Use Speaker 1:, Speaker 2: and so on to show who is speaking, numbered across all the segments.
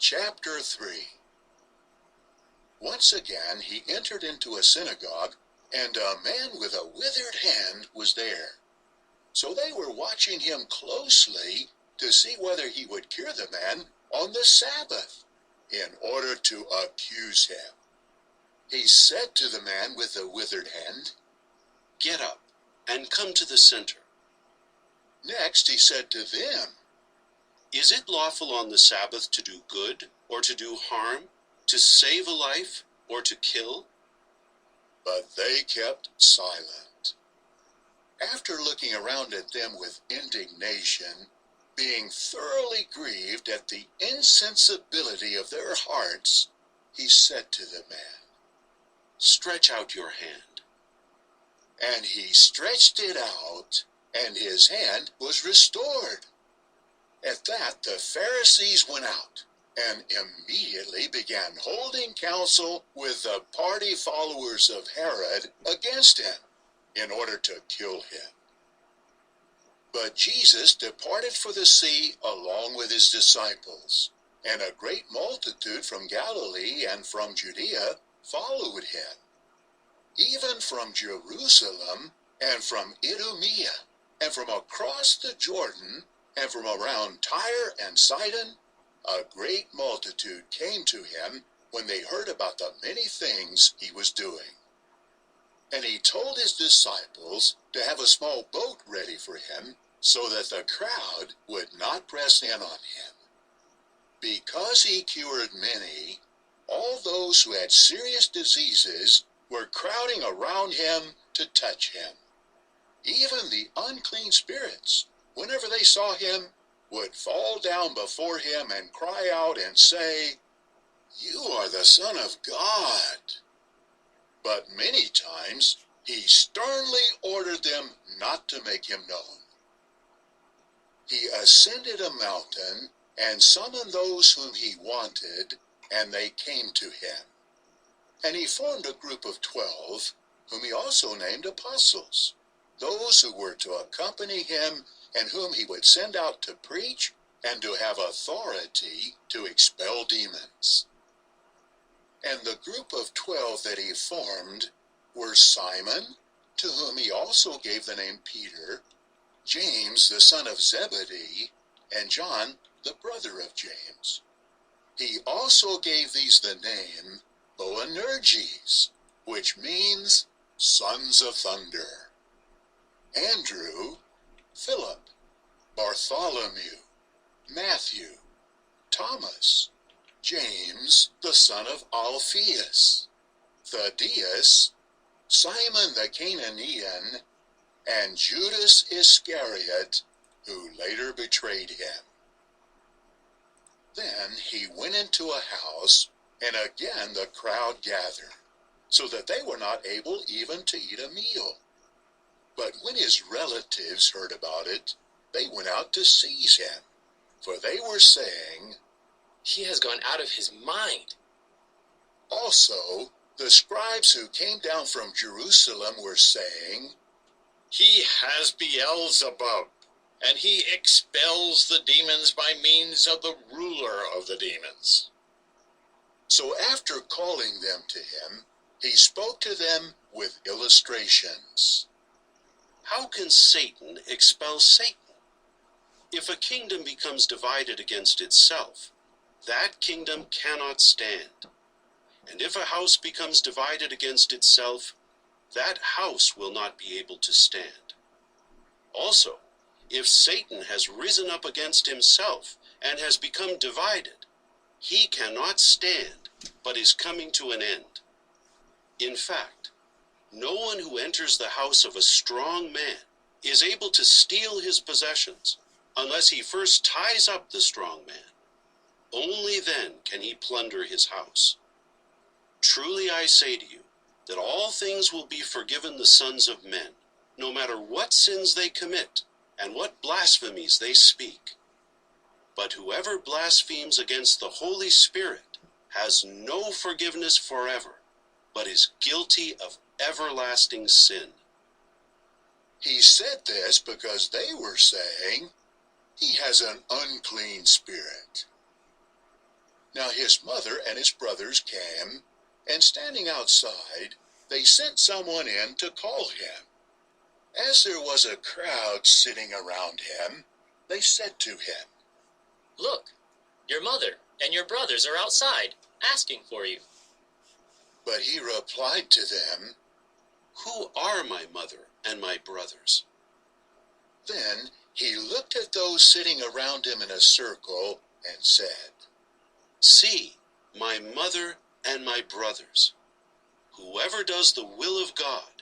Speaker 1: Chapter 3. Once again he entered into a synagogue, and a man with a withered hand was there. So they were watching him closely to see whether he would cure the man on the Sabbath, in order to accuse him. He said to the man with the withered hand,
Speaker 2: "Get up and come to the center."
Speaker 1: Next he said to them,
Speaker 2: "Is it lawful on the Sabbath to do good or to do harm, to save a life or to kill?"
Speaker 1: But they kept silent. After looking around at them with indignation, being thoroughly grieved at the insensibility of their hearts, he said to the man,
Speaker 2: "Stretch out your hand."
Speaker 1: And he stretched it out, and his hand was restored. At that the Pharisees went out, and immediately began holding counsel with the party followers of Herod against him, in order to kill him. But Jesus departed for the sea along with his disciples, and a great multitude from Galilee and from Judea followed him, even from Jerusalem and from Idumea, and from across the Jordan, and from around Tyre and Sidon. A great multitude came to him when they heard about the many things he was doing. And he told his disciples to have a small boat ready for him, so that the crowd would not press in on him. Because he cured many, all those who had serious diseases were crowding around him to touch him. Even the unclean spirits, whenever they saw him, would fall down before him and cry out and say, "You are the Son of God." But many times he sternly ordered them not to make him known. He ascended a mountain and summoned those whom he wanted, and they came to him. And he formed a group of 12, whom he also named apostles, those who were to accompany him and whom he would send out to preach and to have authority to expel demons. And the group of 12 that he formed were Simon, to whom he also gave the name Peter, James the son of Zebedee, and John the brother of James. He also gave these the name Boanerges, which means sons of thunder. Andrew, Philip, Bartholomew, Matthew, Thomas, James the son of Alphaeus, Thaddeus, Simon the Canaanian, and Judas Iscariot, who later betrayed him. Then he went into a house, and again the crowd gathered, so that they were not able even to eat a meal. But when his relatives heard about it, they went out to seize him, for they were saying,
Speaker 3: "He has gone out of his mind."
Speaker 1: Also, the scribes who came down from Jerusalem were saying,
Speaker 4: "He has Beelzebub, and he expels the demons by means of the ruler of the demons."
Speaker 1: So after calling them to him, he spoke to them with illustrations.
Speaker 2: How can Satan expel Satan? If a kingdom becomes divided against itself, that kingdom cannot stand. And if a house becomes divided against itself, that house will not be able to stand. Also, if Satan has risen up against himself and has become divided, he cannot stand, but is coming to an end. In fact, no one who enters the house of a strong man is able to steal his possessions unless he first ties up the strong man. Only then can he plunder his house. Truly I say to you, that all things will be forgiven the sons of men, no matter what sins they commit and what blasphemies they speak. But whoever blasphemes against the Holy Spirit has no forgiveness forever, but is guilty of everlasting sin.
Speaker 1: He said this because they were saying, "He has an unclean spirit." Now his mother and his brothers came, and standing outside, they sent someone in to call him. As there was a crowd sitting around him, they said to him,
Speaker 3: Look, your mother and your brothers are outside, asking for you.
Speaker 1: But he replied to them,
Speaker 2: Who are my mother and my brothers?
Speaker 1: Then he looked at those sitting around him in a circle and said,
Speaker 2: See, my mother and my brothers. Whoever does the will of God,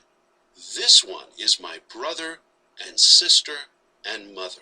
Speaker 2: this one is my brother and sister and mother.